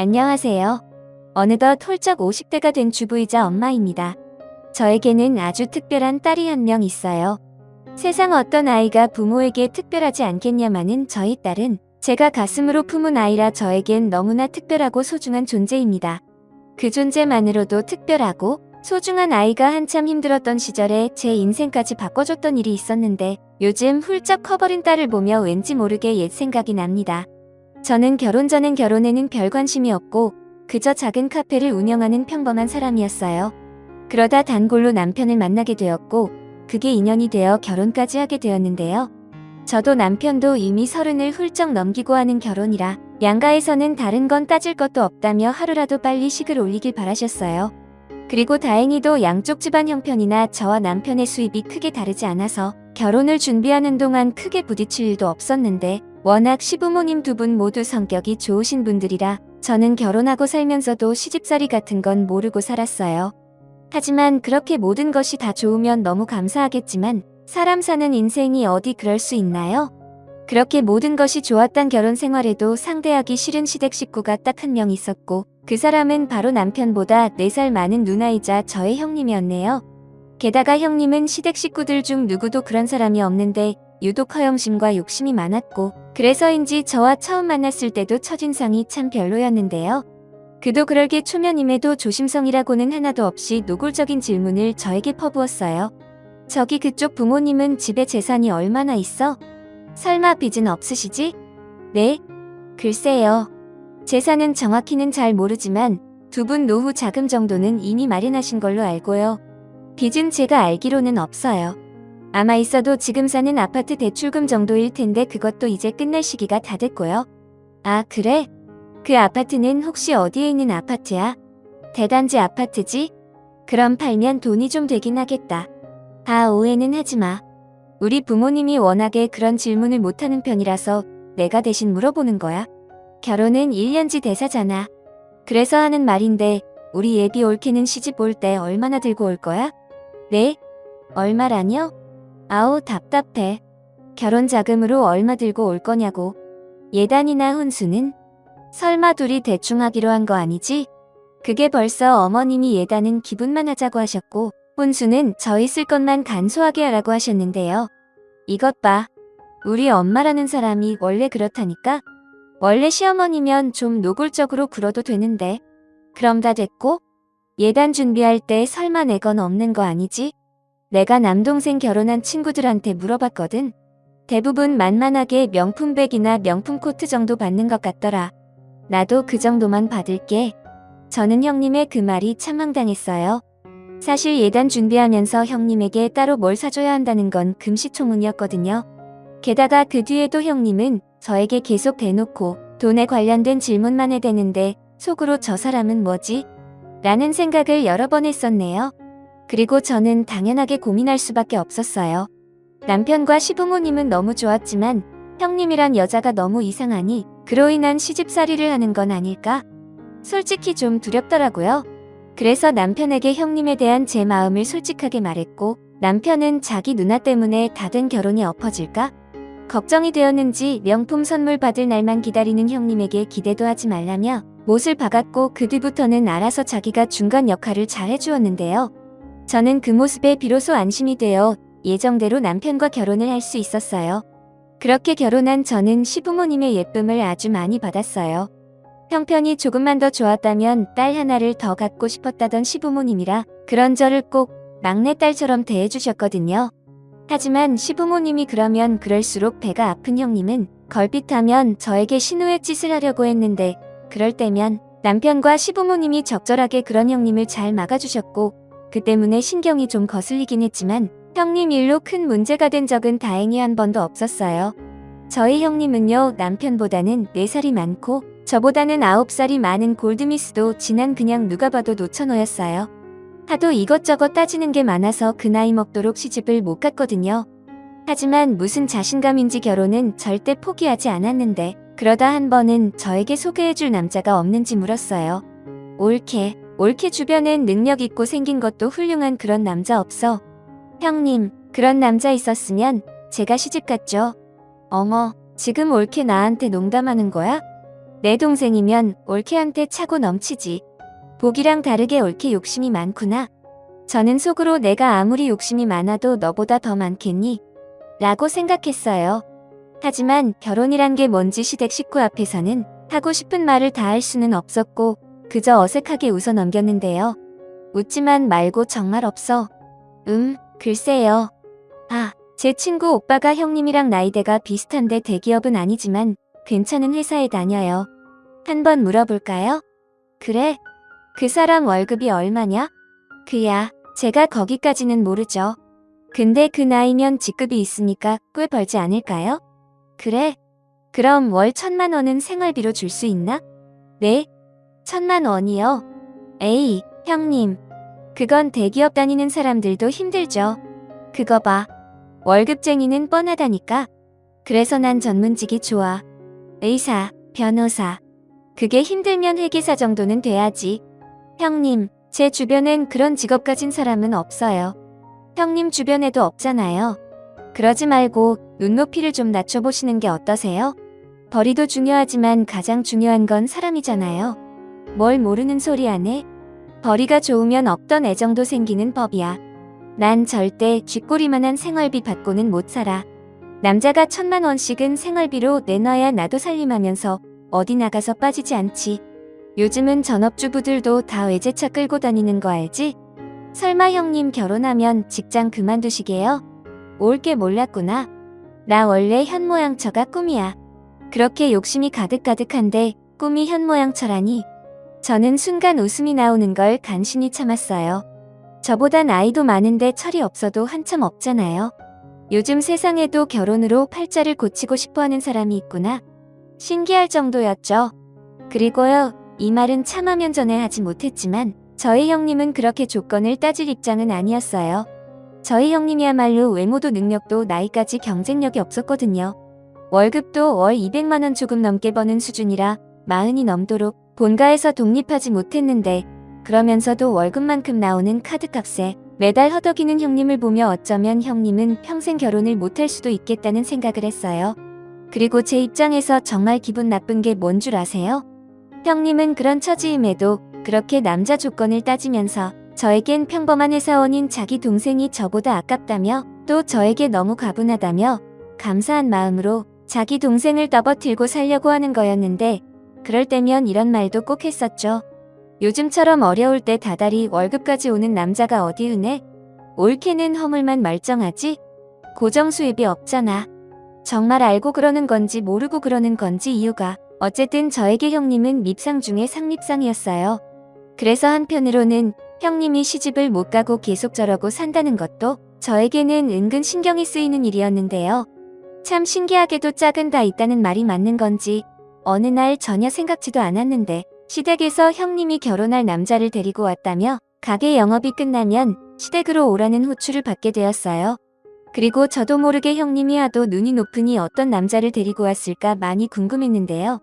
안녕하세요. 어느덧 훌쩍 50대가 된 주부이자 엄마입니다. 저에게는 아주 특별한 딸이 한 명 있어요. 세상 어떤 아이가 부모에게 특별하지 않겠냐마는 저희 딸은 제가 가슴으로 품은 아이라 저에겐 너무나 특별하고 소중한 존재입니다. 그 존재만으로도 특별하고 소중한 아이가 한참 힘들었던 시절에 제 인생까지 바꿔줬던 일이 있었는데 요즘 훌쩍 커버린 딸을 보며 왠지 모르게 옛 생각이 납니다. 저는 결혼 전엔 결혼에는 별 관심이 없고 그저 작은 카페를 운영하는 평범한 사람이었어요. 그러다 단골로 남편을 만나게 되었고 그게 인연이 되어 결혼까지 하게 되었는데요. 저도 남편도 이미 30을 훌쩍 넘기고 하는 결혼이라 양가에서는 다른 건 따질 것도 없다며 하루라도 빨리 식을 올리길 바라셨어요. 그리고 다행히도 양쪽 집안 형편이나 저와 남편의 수입이 크게 다르지 않아서 결혼을 준비하는 동안 크게 부딪힐 일도 없었는데 워낙 시부모님 두 분 모두 성격이 좋으신 분들이라 저는 결혼하고 살면서도 시집살이 같은 건 모르고 살았어요. 하지만 그렇게 모든 것이 다 좋으면 너무 감사하겠지만 사람 사는 인생이 어디 그럴 수 있나요? 그렇게 모든 것이 좋았던 결혼 생활에도 상대하기 싫은 시댁 식구가 딱 한 명 있었고 그 사람은 바로 남편보다 4살 많은 누나이자 저의 형님이었네요. 게다가 형님은 시댁 식구들 중 누구도 그런 사람이 없는데 유독 허영심과 욕심이 많았고 그래서인지 저와 처음 만났을 때도 첫인상이 참 별로였는데요. 그도 그럴게 초면임에도 조심성이라고는 하나도 없이 노골적인 질문을 저에게 퍼부었어요. 저기 그쪽 부모님은 집에 재산이 얼마나 있어? 설마 빚은 없으시지? 네? 글쎄요. 재산은 정확히는 잘 모르지만 두 분 노후 자금 정도는 이미 마련하신 걸로 알고요. 빚은 제가 알기로는 없어요. 아마 있어도 지금 사는 아파트 대출금 정도일 텐데 그것도 이제 끝날 시기가 다 됐고요. 아, 그래? 그 아파트는 혹시 어디에 있는 아파트야? 대단지 아파트지? 그럼 팔면 돈이 좀 되긴 하겠다. 아, 오해는 하지 마. 우리 부모님이 워낙에 그런 질문을 못하는 편이라서 내가 대신 물어보는 거야. 결혼은 1년지 대사잖아. 그래서 하는 말인데 우리 예비 올케는 시집 올 때 얼마나 들고 올 거야? 네? 얼마라뇨? 아우 답답해. 결혼 자금으로 얼마 들고 올 거냐고. 예단이나 혼수는? 설마 둘이 대충 하기로 한 거 아니지? 그게 벌써 어머님이 예단은 기분만 하자고 하셨고 혼수는 저희 쓸 것만 간소하게 하라고 하셨는데요. 이것 봐. 우리 엄마라는 사람이 원래 그렇다니까? 원래 시어머니면 좀 노골적으로 굴어도 되는데. 그럼 다 됐고? 예단 준비할 때 설마 내 건 없는 거 아니지? 내가 남동생 결혼한 친구들한테 물어봤거든. 대부분 만만하게 명품백이나 명품 코트 정도 받는 것 같더라. 나도 그 정도만 받을게. 저는 형님의 그 말이 참 황당했어요. 사실 예단 준비하면서 형님에게 따로 뭘 사줘야 한다는 건 금시초문이었거든요. 게다가 그 뒤에도 형님은 저에게 계속 대놓고 돈에 관련된 질문만 해대는데 속으로 저 사람은 뭐지? 라는 생각을 여러 번 했었네요. 그리고 저는 당연하게 고민할 수밖에 없었어요. 남편과 시부모님은 너무 좋았지만 형님이란 여자가 너무 이상하니 그로 인한 시집살이를 하는 건 아닐까? 솔직히 좀 두렵더라고요. 그래서 남편에게 형님에 대한 제 마음을 솔직하게 말했고 남편은 자기 누나 때문에 다 된 결혼이 엎어질까? 걱정이 되었는지 명품 선물 받을 날만 기다리는 형님에게 기대도 하지 말라며 못을 박았고 그 뒤부터는 알아서 자기가 중간 역할을 잘 해주었는데요. 저는 그 모습에 비로소 안심이 되어 예정대로 남편과 결혼을 할 수 있었어요. 그렇게 결혼한 저는 시부모님의 예쁨을 아주 많이 받았어요. 형편이 조금만 더 좋았다면 딸 하나를 더 갖고 싶었다던 시부모님이라 그런 저를 꼭 막내딸처럼 대해주셨거든요. 하지만 시부모님이 그러면 그럴수록 배가 아픈 형님은 걸핏하면 저에게 신우의 짓을 하려고 했는데 그럴 때면 남편과 시부모님이 적절하게 그런 형님을 잘 막아주셨고 그 때문에 신경이 좀 거슬리긴 했지만 형님 일로 큰 문제가 된 적은 다행히 한 번도 없었어요. 저희 형님은요 남편보다는 4살이 많고 저보다는 9살이 많은 골드미스도 지난 그냥 누가 봐도 노처녀였어요. 하도 이것저것 따지는 게 많아서 그 나이 먹도록 시집을 못 갔거든요. 하지만 무슨 자신감인지 결혼은 절대 포기하지 않았는데 그러다 한 번은 저에게 소개해줄 남자가 없는지 물었어요. 올케 주변엔 능력 있고 생긴 것도 훌륭한 그런 남자 없어? 형님, 그런 남자 있었으면 제가 시집 갔죠. 어머, 지금 올케 나한테 농담하는 거야? 내 동생이면 올케한테 차고 넘치지. 보기랑 다르게 올케 욕심이 많구나. 저는 속으로 내가 아무리 욕심이 많아도 너보다 더 많겠니? 라고 생각했어요. 하지만 결혼이란 게 뭔지 시댁 식구 앞에서는 하고 싶은 말을 다 할 수는 없었고 그저 어색하게 웃어 넘겼는데요. 웃지만 말고 정말 없어. 글쎄요. 제 친구 오빠가 형님이랑 나이대가 비슷한데 대기업은 아니지만 괜찮은 회사에 다녀요. 한번 물어볼까요? 그래? 그 사람 월급이 얼마냐? 그야, 제가 거기까지는 모르죠. 근데 그 나이면 직급이 있으니까 꽤 벌지 않을까요? 그래? 그럼 월 1,000만 원은 생활비로 줄 수 있나? 네? 1,000만 원이요? 에이, 형님. 그건 대기업 다니는 사람들도 힘들죠. 그거 봐. 월급쟁이는 뻔하다니까. 그래서 난 전문직이 좋아. 의사, 변호사. 그게 힘들면 회계사 정도는 돼야지. 형님, 제 주변엔 그런 직업 가진 사람은 없어요. 형님 주변에도 없잖아요. 그러지 말고 눈높이를 좀 낮춰보시는 게 어떠세요? 벌이도 중요하지만 가장 중요한 건 사람이잖아요. 뭘 모르는 소리 안 해? 벌이가 좋으면 없던 애정도 생기는 법이야. 난 절대 쥐꼬리만한 생활비 받고는 못 살아. 남자가 1,000만 원씩은 생활비로 내놔야 나도 살림하면서 어디 나가서 빠지지 않지. 요즘은 전업주부들도 다 외제차 끌고 다니는 거 알지? 설마 형님 결혼하면 직장 그만두시게요? 올게 몰랐구나. 나 원래 현모양처가 꿈이야. 그렇게 욕심이 가득가득한데 꿈이 현모양처라니. 저는 순간 웃음이 나오는 걸 간신히 참았어요. 저보다 나이도 많은데 철이 없어도 한참 없잖아요. 요즘 세상에도 결혼으로 팔자를 고치고 싶어하는 사람이 있구나. 신기할 정도였죠. 그리고요, 이 말은 참하면 전에 하지 못했지만 저희 형님은 그렇게 조건을 따질 입장은 아니었어요. 저희 형님이야말로 외모도 능력도 나이까지 경쟁력이 없었거든요. 월급도 월 200만 원 조금 넘게 버는 수준이라 40이 넘도록 본가에서 독립하지 못했는데 그러면서도 월급만큼 나오는 카드값에 매달 허덕이는 형님을 보며 어쩌면 형님은 평생 결혼을 못할 수도 있겠다는 생각을 했어요. 그리고 제 입장에서 정말 기분 나쁜 게 뭔 줄 아세요? 형님은 그런 처지임에도 그렇게 남자 조건을 따지면서 저에겐 평범한 회사원인 자기 동생이 저보다 아깝다며 또 저에게 너무 가분하다며 감사한 마음으로 자기 동생을 떠받들고 살려고 하는 거였는데 그럴 때면 이런 말도 꼭 했었죠. 요즘처럼 어려울 때 다달이 월급까지 오는 남자가 어디 흔해? 올케는 허물만 멀쩡하지? 고정 수입이 없잖아. 정말 알고 그러는 건지 모르고 그러는 건지 이유가 어쨌든 저에게 형님은 밉상 중에 상밉상이었어요. 그래서 한편으로는 형님이 시집을 못 가고 계속 저러고 산다는 것도 저에게는 은근 신경이 쓰이는 일이었는데요. 참 신기하게도 짝은 다 있다는 말이 맞는 건지 어느 날 전혀 생각지도 않았는데 시댁에서 형님이 결혼할 남자를 데리고 왔다며 가게 영업이 끝나면 시댁으로 오라는 호출을 받게 되었어요. 그리고 저도 모르게 형님이 하도 눈이 높으니 어떤 남자를 데리고 왔을까 많이 궁금했는데요.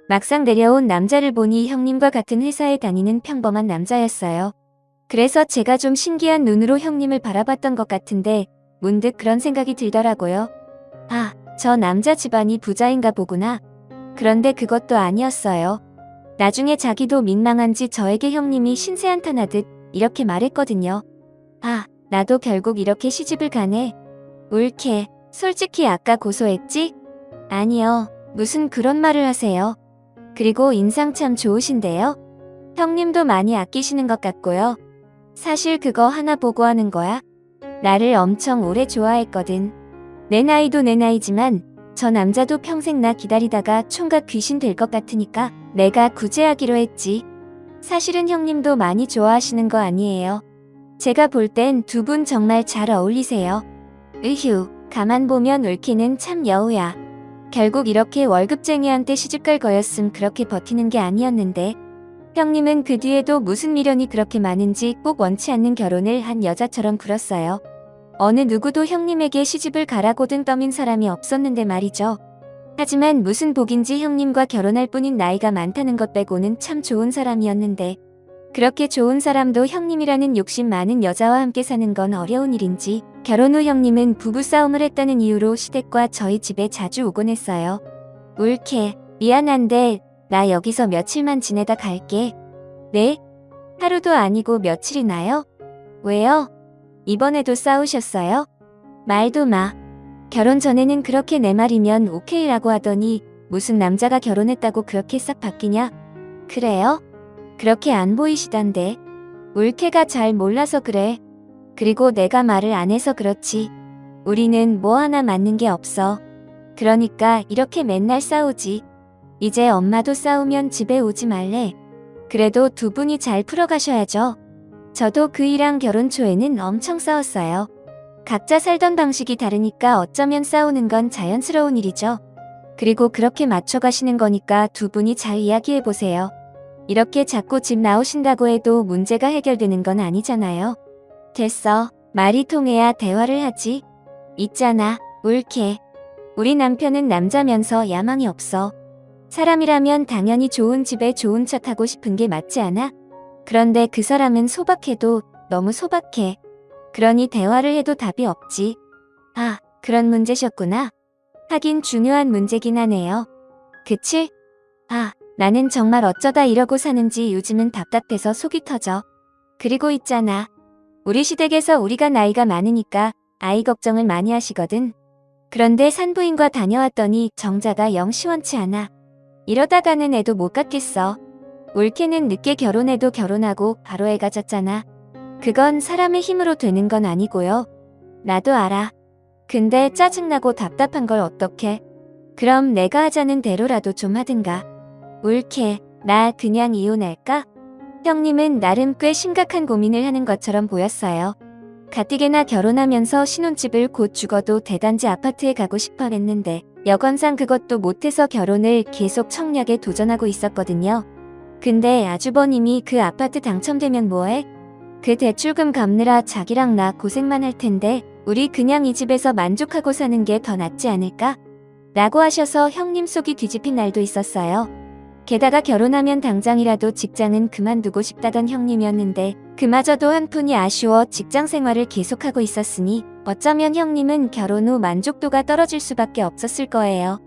막상 내려온 남자를 보니 형님과 같은 회사에 다니는 평범한 남자였어요. 그래서 제가 좀 신기한 눈으로 형님을 바라봤던 것 같은데 문득 그런 생각이 들더라고요. 저 남자 집안이 부자인가 보구나. 그런데 그것도 아니었어요. 나중에 자기도 민망한지 저에게 형님이 신세 한탄하듯 이렇게 말했거든요. 나도 결국 이렇게 시집을 가네. 올케, 솔직히 아까 고소했지? 아니요, 무슨 그런 말을 하세요. 그리고 인상 참 좋으신데요? 형님도 많이 아끼시는 것 같고요. 사실 그거 하나 보고 하는 거야. 나를 엄청 오래 좋아했거든. 내 나이도 내 나이지만 저 남자도 평생 나 기다리다가 총각 귀신 될 것 같으니까 내가 구제하기로 했지. 사실은 형님도 많이 좋아하시는 거 아니에요. 제가 볼 땐 두 분 정말 잘 어울리세요. 으휴, 가만 보면 올케는 참 여우야. 결국 이렇게 월급쟁이한테 시집갈 거였음 그렇게 버티는 게 아니었는데 형님은 그 뒤에도 무슨 미련이 그렇게 많은지 꼭 원치 않는 결혼을 한 여자처럼 굴었어요. 어느 누구도 형님에게 시집을 가라고든 떠민 사람이 없었는데 말이죠. 하지만 무슨 복인지 형님과 결혼할 뿐인 나이가 많다는 것 빼고는 참 좋은 사람이었는데 그렇게 좋은 사람도 형님이라는 욕심 많은 여자와 함께 사는 건 어려운 일인지 결혼 후 형님은 부부싸움을 했다는 이유로 시댁과 저희 집에 자주 오곤 했어요. 올케, 미안한데 나 여기서 며칠만 지내다 갈게. 네? 하루도 아니고 며칠이나요? 왜요? 이번에도 싸우셨어요? 말도 마. 결혼 전에는 그렇게 내 말이면 오케이라고 하더니 무슨 남자가 결혼했다고 그렇게 싹 바뀌냐? 그래요? 그렇게 안 보이시던데. 울케가 잘 몰라서 그래. 그리고 내가 말을 안 해서 그렇지. 우리는 뭐 하나 맞는 게 없어. 그러니까 이렇게 맨날 싸우지. 이제 엄마도 싸우면 집에 오지 말래. 그래도 두 분이 잘 풀어가셔야죠. 저도 그이랑 결혼 초에는 엄청 싸웠어요. 각자 살던 방식이 다르니까 어쩌면 싸우는 건 자연스러운 일이죠. 그리고 그렇게 맞춰가시는 거니까 두 분이 잘 이야기해보세요. 이렇게 자꾸 집 나오신다고 해도 문제가 해결되는 건 아니잖아요. 됐어. 말이 통해야 대화를 하지. 있잖아, 울케. 우리 남편은 남자면서 야망이 없어. 사람이라면 당연히 좋은 집에 좋은 차 타고 싶은 게 맞지 않아? 그런데 그 사람은 소박해도 너무 소박해. 그러니 대화를 해도 답이 없지. 아, 그런 문제셨구나. 하긴 중요한 문제긴 하네요. 그치? 아, 나는 정말 어쩌다 이러고 사는지 요즘은 답답해서 속이 터져. 그리고 있잖아. 우리 시댁에서 우리가 나이가 많으니까 아이 걱정을 많이 하시거든. 그런데 산부인과 다녀왔더니 정자가 영 시원치 않아. 이러다가는 애도 못 갖겠어. 울케는 늦게 결혼해도 결혼하고 바로 애가 졌잖아. 그건 사람의 힘으로 되는 건 아니고요. 나도 알아. 근데 짜증나고 답답한 걸 어떡해. 그럼 내가 하자는 대로라도 좀 하든가. 울케, 나 그냥 이혼할까? 형님은 나름 꽤 심각한 고민을 하는 것처럼 보였어요. 가뜩이나 결혼하면서 신혼집을 곧 죽어도 대단지 아파트에 가고 싶어 했는데 여건상 그것도 못해서 결혼을 계속 청약에 도전하고 있었거든요. 근데 아주버님이 그 아파트 당첨되면 뭐해? 그 대출금 갚느라 자기랑 나 고생만 할 텐데 우리 그냥 이 집에서 만족하고 사는 게 더 낫지 않을까? 라고 하셔서 형님 속이 뒤집힌 날도 있었어요. 게다가 결혼하면 당장이라도 직장은 그만두고 싶다던 형님이었는데 그마저도 한푼이 아쉬워 직장 생활을 계속하고 있었으니 어쩌면 형님은 결혼 후 만족도가 떨어질 수밖에 없었을 거예요.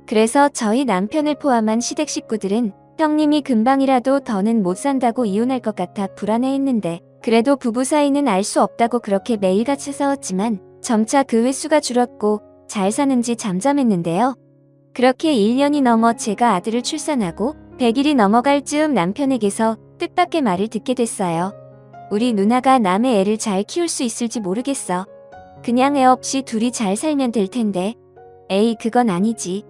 그래서 저희 남편을 포함한 시댁 식구들은 형님이 금방이라도 더는 못 산다고 이혼할 것 같아 불안해했는데 그래도 부부 사이는 알 수 없다고 그렇게 매일같이 싸웠지만 점차 그 횟수가 줄었고 잘 사는지 잠잠했는데요. 그렇게 1년이 넘어 제가 아들을 출산하고 100일이 넘어갈 즈음 남편에게서 뜻밖의 말을 듣게 됐어요. 우리 누나가 남의 애를 잘 키울 수 있을지 모르겠어. 그냥 애 없이 둘이 잘 살면 될 텐데. 에이, 그건 아니지.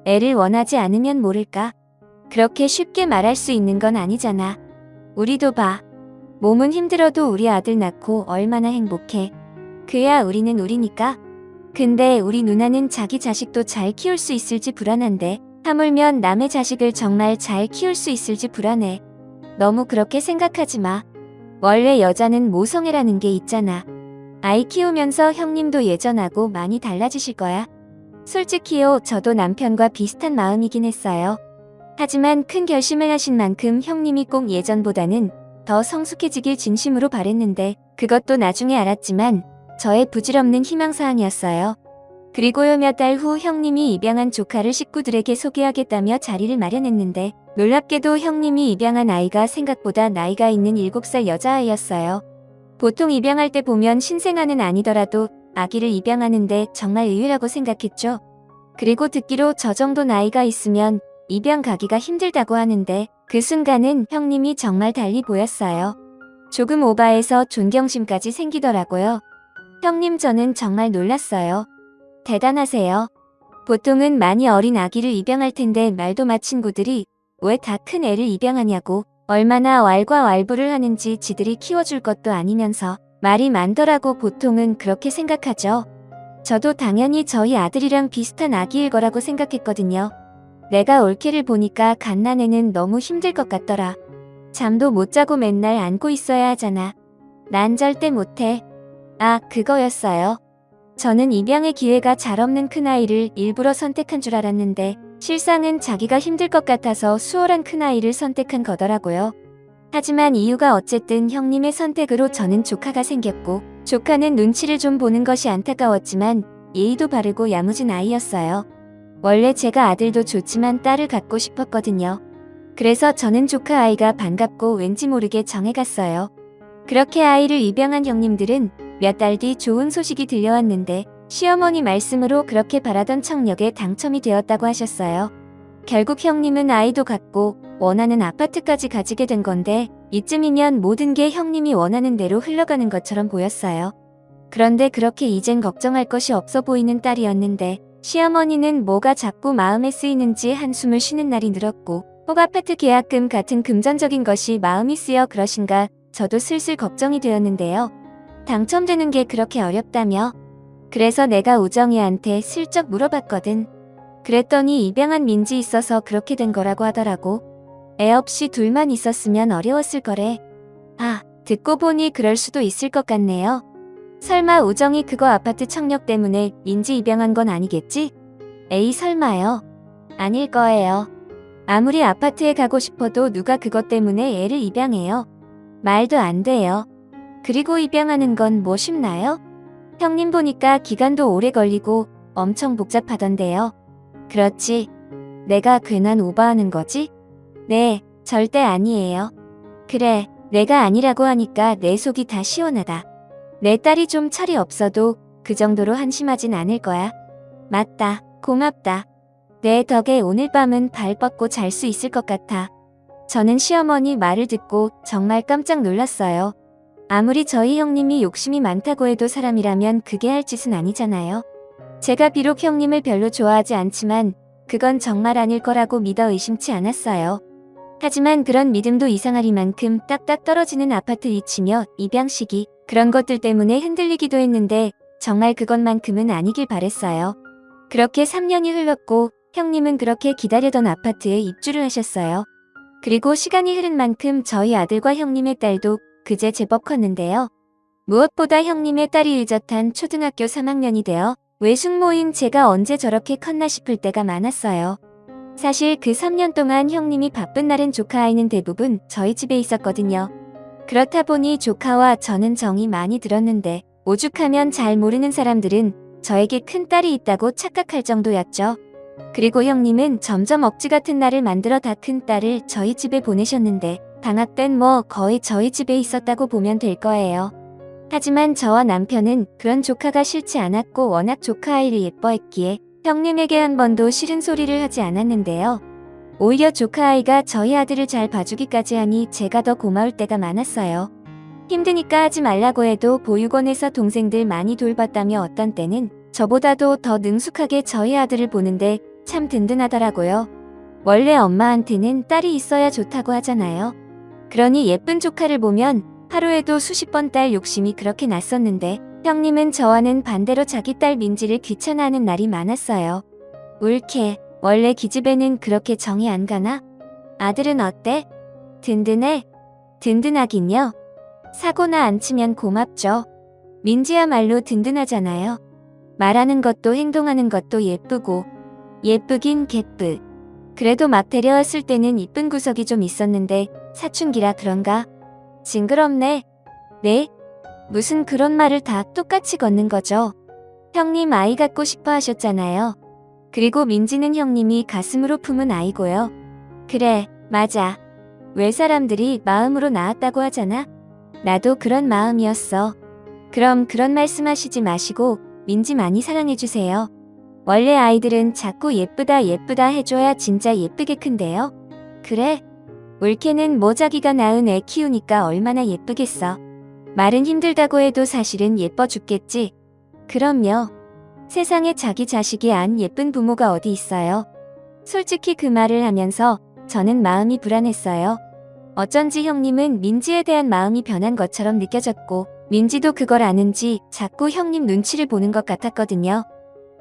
애를 원하지 않으면 모를까? 그렇게 쉽게 말할 수 있는 건 아니잖아. 우리도 봐. 몸은 힘들어도 우리 아들 낳고 얼마나 행복해. 그야 우리는 우리니까. 근데 우리 누나는 자기 자식도 잘 키울 수 있을지 불안한데 하물며 남의 자식을 정말 잘 키울 수 있을지 불안해. 너무 그렇게 생각하지 마. 원래 여자는 모성애라는 게 있잖아. 아이 키우면서 형님도 예전하고 많이 달라지실 거야. 솔직히요, 저도 남편과 비슷한 마음이긴 했어요. 하지만 큰 결심을 하신 만큼 형님이 꼭 예전보다는 더 성숙해지길 진심으로 바랬는데 그것도 나중에 알았지만 저의 부질없는 희망사항이었어요. 그리고요, 몇 달 후 형님이 입양한 조카를 식구들에게 소개하겠다며 자리를 마련했는데 놀랍게도 형님이 입양한 아이가 생각보다 나이가 있는 7살 여자아이였어요. 보통 입양할 때 보면 신생아는 아니더라도 아기를 입양하는데 정말 의외라고 생각했죠. 그리고 듣기로 저 정도 나이가 있으면 입양 가기가 힘들다고 하는데 그 순간은 형님이 정말 달리 보였어요. 조금 오바해서 존경심까지 생기더라고요. 형님, 저는 정말 놀랐어요. 대단하세요. 보통은 많이 어린 아기를 입양할 텐데 말도 마 친구들이 왜 다 큰 애를 입양하냐고 얼마나 왈가왈부를 하는지 지들이 키워줄 것도 아니면서 말이 많더라고 보통은 그렇게 생각하죠. 저도 당연히 저희 아들이랑 비슷한 아기일 거라고 생각했거든요. 내가 올케를 보니까 갓난애는 너무 힘들 것 같더라. 잠도 못 자고 맨날 안고 있어야 하잖아. 난 절대 못해. 아, 그거였어요. 저는 입양의 기회가 잘 없는 큰아이를 일부러 선택한 줄 알았는데 실상은 자기가 힘들 것 같아서 수월한 큰아이를 선택한 거더라고요. 하지만 이유가 어쨌든 형님의 선택으로 저는 조카가 생겼고 조카는 눈치를 좀 보는 것이 안타까웠지만 예의도 바르고 야무진 아이였어요. 원래 제가 아들도 좋지만 딸을 갖고 싶었거든요. 그래서 저는 조카 아이가 반갑고 왠지 모르게 정해갔어요. 그렇게 아이를 입양한 형님들은 몇 달 뒤 좋은 소식이 들려왔는데 시어머니 말씀으로 그렇게 바라던 청력에 당첨이 되었다고 하셨어요. 결국 형님은 아이도 갖고 원하는 아파트까지 가지게 된 건데 이쯤이면 모든 게 형님이 원하는 대로 흘러가는 것처럼 보였어요. 그런데 그렇게 이젠 걱정할 것이 없어 보이는 딸이었는데 시어머니는 뭐가 자꾸 마음에 쓰이는지 한숨을 쉬는 날이 늘었고 꼭 아파트 계약금 같은 금전적인 것이 마음이 쓰여 그러신가 저도 슬슬 걱정이 되었는데요. 당첨되는 게 그렇게 어렵다며? 그래서 내가 우정이한테 슬쩍 물어봤거든. 그랬더니 입양한 민지 있어서 그렇게 된 거라고 하더라고. 애 없이 둘만 있었으면 어려웠을 거래. 아, 듣고 보니 그럴 수도 있을 것 같네요. 설마 우정이 그거 아파트 청력 때문에 민지 입양한 건 아니겠지? 에이 설마요. 아닐 거예요. 아무리 아파트에 가고 싶어도 누가 그것 때문에 애를 입양해요. 말도 안 돼요. 그리고 입양하는 건 뭐 쉽나요? 형님 보니까 기간도 오래 걸리고 엄청 복잡하던데요. 그렇지. 내가 괜한 오버하는 거지? 네, 절대 아니에요. 그래, 내가 아니라고 하니까 내 속이 다 시원하다. 내 딸이 좀 철이 없어도 그 정도로 한심하진 않을 거야. 맞다, 고맙다. 내 덕에 오늘 밤은 발 뻗고 잘 수 있을 것 같아. 저는 시어머니 말을 듣고 정말 깜짝 놀랐어요. 아무리 저희 형님이 욕심이 많다고 해도 사람이라면 그게 할 짓은 아니잖아요. 제가 비록 형님을 별로 좋아하지 않지만 그건 정말 아닐 거라고 믿어 의심치 않았어요. 하지만 그런 믿음도 이상하리만큼 딱딱 떨어지는 아파트 위치며 입양 시기 그런 것들 때문에 흔들리기도 했는데 정말 그것만큼은 아니길 바랬어요. 그렇게 3년이 흘렀고 형님은 그렇게 기다리던 아파트에 입주를 하셨어요. 그리고 시간이 흐른 만큼 저희 아들과 형님의 딸도 그제 제법 컸는데요. 무엇보다 형님의 딸이 의젓한 초등학교 3학년이 되어 외숙 모인 제가 언제 저렇게 컸나 싶을 때가 많았어요. 사실 그 3년 동안 형님이 바쁜 날엔 조카 아이는 대부분 저희 집에 있었거든요. 그렇다 보니 조카와 저는 정이 많이 들었는데 오죽하면 잘 모르는 사람들은 저에게 큰 딸이 있다고 착각할 정도였죠. 그리고 형님은 점점 억지 같은 날을 만들어 다 큰 딸을 저희 집에 보내셨는데 방학 땐 뭐 거의 저희 집에 있었다고 보면 될 거예요. 하지만 저와 남편은 그런 조카가 싫지 않았고 워낙 조카 아이를 예뻐했기에 형님에게 한 번도 싫은 소리를 하지 않았는데요. 오히려 조카 아이가 저희 아들을 잘 봐주기까지 하니 제가 더 고마울 때가 많았어요. 힘드니까 하지 말라고 해도 보육원에서 동생들 많이 돌봤다며 어떤 때는 저보다도 더 능숙하게 저희 아들을 보는데 참 든든하더라고요. 원래 엄마한테는 딸이 있어야 좋다고 하잖아요. 그러니 예쁜 조카를 보면 하루에도 수십 번 딸 욕심이 그렇게 났었는데 형님은 저와는 반대로 자기 딸 민지를 귀찮아하는 날이 많았어요. 울케, 원래 기집애는 그렇게 정이 안 가나? 아들은 어때? 든든해? 든든하긴요. 사고나 안 치면 고맙죠. 민지야말로 든든하잖아요. 말하는 것도 행동하는 것도 예쁘고 예쁘긴 개쁘. 그래도 막 데려왔을 때는 이쁜 구석이 좀 있었는데 사춘기라 그런가? 징그럽네. 네? 무슨 그런 말을 다 똑같이 걷는 거죠. 형님 아이 갖고 싶어 하셨잖아요. 그리고 민지는 형님이 가슴으로 품은 아이고요. 그래, 맞아. 왜 사람들이 마음으로 낳았다고 하잖아? 나도 그런 마음이었어. 그럼 그런 말씀하시지 마시고 민지 많이 사랑해주세요. 원래 아이들은 자꾸 예쁘다 예쁘다 해줘야 진짜 예쁘게 큰대요. 그래? 울케는 뭐 자기가 낳은 애 키우니까 얼마나 예쁘겠어. 말은 힘들다고 해도 사실은 예뻐 죽겠지. 그럼요. 세상에 자기 자식이 안 예쁜 부모가 어디 있어요. 솔직히 그 말을 하면서 저는 마음이 불안했어요. 어쩐지 형님은 민지에 대한 마음이 변한 것처럼 느껴졌고 민지도 그걸 아는지 자꾸 형님 눈치를 보는 것 같았거든요.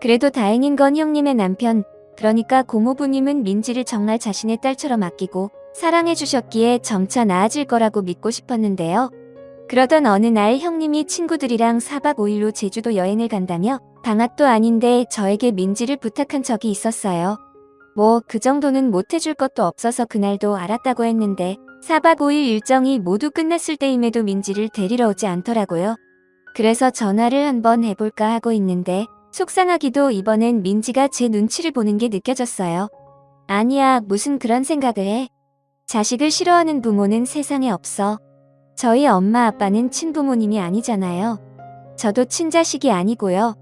그래도 다행인 건 형님의 남편, 그러니까 고모부님은 민지를 정말 자신의 딸처럼 아끼고 사랑해 주셨기에 점차 나아질 거라고 믿고 싶었는데요. 그러던 어느 날 형님이 친구들이랑 4박 5일로 제주도 여행을 간다며 방학도 아닌데 저에게 민지를 부탁한 적이 있었어요. 뭐 그 정도는 못해줄 것도 없어서 그날도 알았다고 했는데 4박 5일 일정이 모두 끝났을 때임에도 민지를 데리러 오지 않더라고요. 그래서 전화를 한번 해볼까 하고 있는데 속상하기도 이번엔 민지가 제 눈치를 보는 게 느껴졌어요. 아니야, 무슨 그런 생각을 해. 자식을 싫어하는 부모는 세상에 없어. 저희 엄마 아빠는 친부모님이 아니잖아요. 저도 친자식이 아니고요.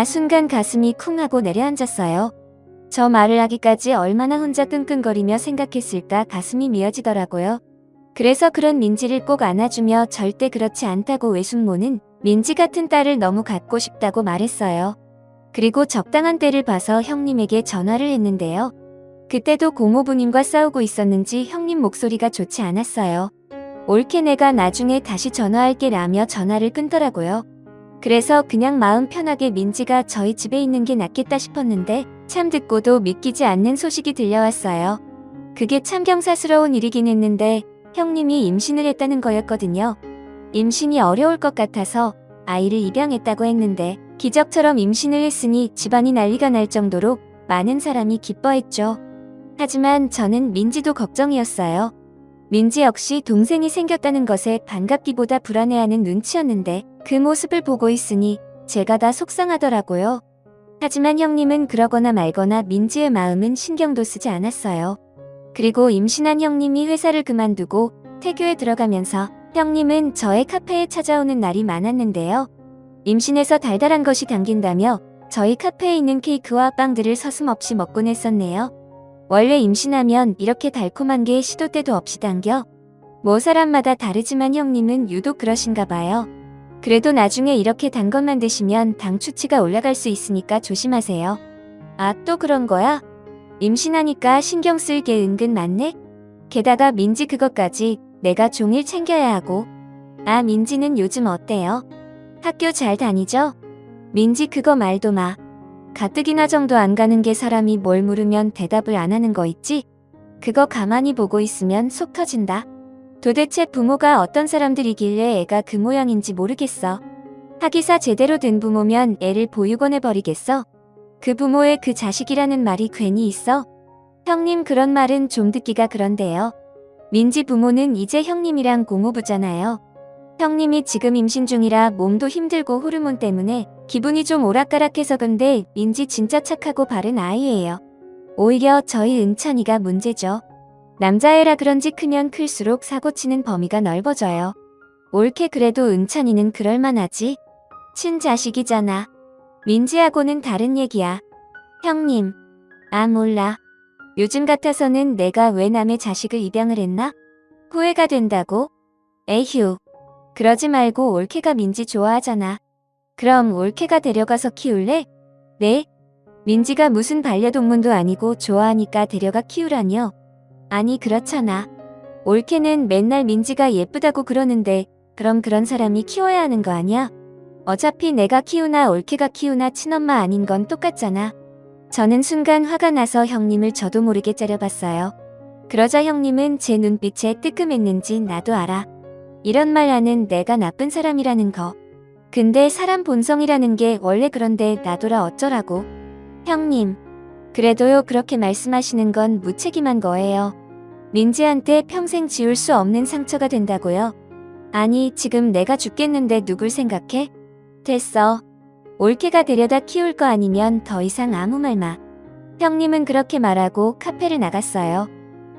순간 가슴이 쿵 하고 내려앉았어요. 저 말을 하기까지 얼마나 혼자 끙끙거리며 생각했을까 가슴이 미어지더라고요. 그래서 그런 민지를 꼭 안아주며 절대 그렇지 않다고 외숙모는 민지 같은 딸을 너무 갖고 싶다고 말했어요. 그리고 적당한 때를 봐서 형님에게 전화를 했는데요. 그때도 고모부님과 싸우고 있었는지 형님 목소리가 좋지 않았어요. 옳게 내가 나중에 다시 전화할게 라며 전화를 끊더라고요. 그래서 그냥 마음 편하게 민지가 저희 집에 있는 게 낫겠다 싶었는데 참 듣고도 믿기지 않는 소식이 들려왔어요. 그게 참 경사스러운 일이긴 했는데 형님이 임신을 했다는 거였거든요. 임신이 어려울 것 같아서 아이를 입양했다고 했는데 기적처럼 임신을 했으니 집안이 난리가 날 정도로 많은 사람이 기뻐했죠. 하지만 저는 민지도 걱정이었어요. 민지 역시 동생이 생겼다는 것에 반갑기보다 불안해하는 눈치였는데 그 모습을 보고 있으니 제가 다 속상하더라고요. 하지만 형님은 그러거나 말거나 민지의 마음은 신경도 쓰지 않았어요. 그리고 임신한 형님이 회사를 그만두고 태교에 들어가면서 형님은 저의 카페에 찾아오는 날이 많았는데요. 임신해서 달달한 것이 당긴다며 저희 카페에 있는 케이크와 빵들을 서슴없이 먹곤 했었네요. 원래 임신하면 이렇게 달콤한 게 시도 때도 없이 당겨? 뭐 사람마다 다르지만 형님은 유독 그러신가 봐요. 그래도 나중에 이렇게 단 것만 드시면 당 수치가 올라갈 수 있으니까 조심하세요. 또 그런 거야? 임신하니까 신경 쓸 게 은근 많네? 게다가 민지 그것까지 내가 종일 챙겨야 하고. 민지는 요즘 어때요? 학교 잘 다니죠? 민지 그거 말도 마. 가뜩이나 정도 안 가는 게 사람이 뭘 물으면 대답을 안 하는 거 있지? 그거 가만히 보고 있으면 속 터진다. 도대체 부모가 어떤 사람들이길래 애가 그 모양인지 모르겠어. 하기사 제대로 된 부모면 애를 보육원해버리겠어? 그 부모의 그 자식이라는 말이 괜히 있어? 형님 그런 말은 좀 듣기가 그런데요. 민지 부모는 이제 형님이랑 고모부잖아요. 형님이 지금 임신 중이라 몸도 힘들고 호르몬 때문에 기분이 좀 오락가락해서 근데 민지 진짜 착하고 바른 아이예요. 오히려 저희 은찬이가 문제죠. 남자애라 그런지 크면 클수록 사고치는 범위가 넓어져요. 옳게 그래도 은찬이는 그럴만하지. 친자식이잖아. 민지하고는 다른 얘기야. 형님. 몰라. 요즘 같아서는 내가 왜 남의 자식을 입양을 했나? 후회가 된다고? 에휴. 그러지 말고 올케가 민지 좋아하잖아. 그럼 올케가 데려가서 키울래? 네? 민지가 무슨 반려동물도 아니고 좋아하니까 데려가 키우라뇨? 아니 그렇잖아. 올케는 맨날 민지가 예쁘다고 그러는데 그럼 그런 사람이 키워야 하는 거 아니야? 어차피 내가 키우나 올케가 키우나 친엄마 아닌 건 똑같잖아. 저는 순간 화가 나서 형님을 저도 모르게 째려봤어요. 그러자 형님은 제 눈빛에 뜨끔했는지 나도 알아. 이런 말 하는 내가 나쁜 사람이라는 거. 근데 사람 본성이라는 게 원래 그런데 나도라 어쩌라고. 형님. 그래도요 그렇게 말씀하시는 건 무책임한 거예요. 민지한테 평생 지울 수 없는 상처가 된다고요. 아니 지금 내가 죽겠는데 누굴 생각해? 됐어. 올케가 데려다 키울 거 아니면 더 이상 아무 말 마. 형님은 그렇게 말하고 카페를 나갔어요.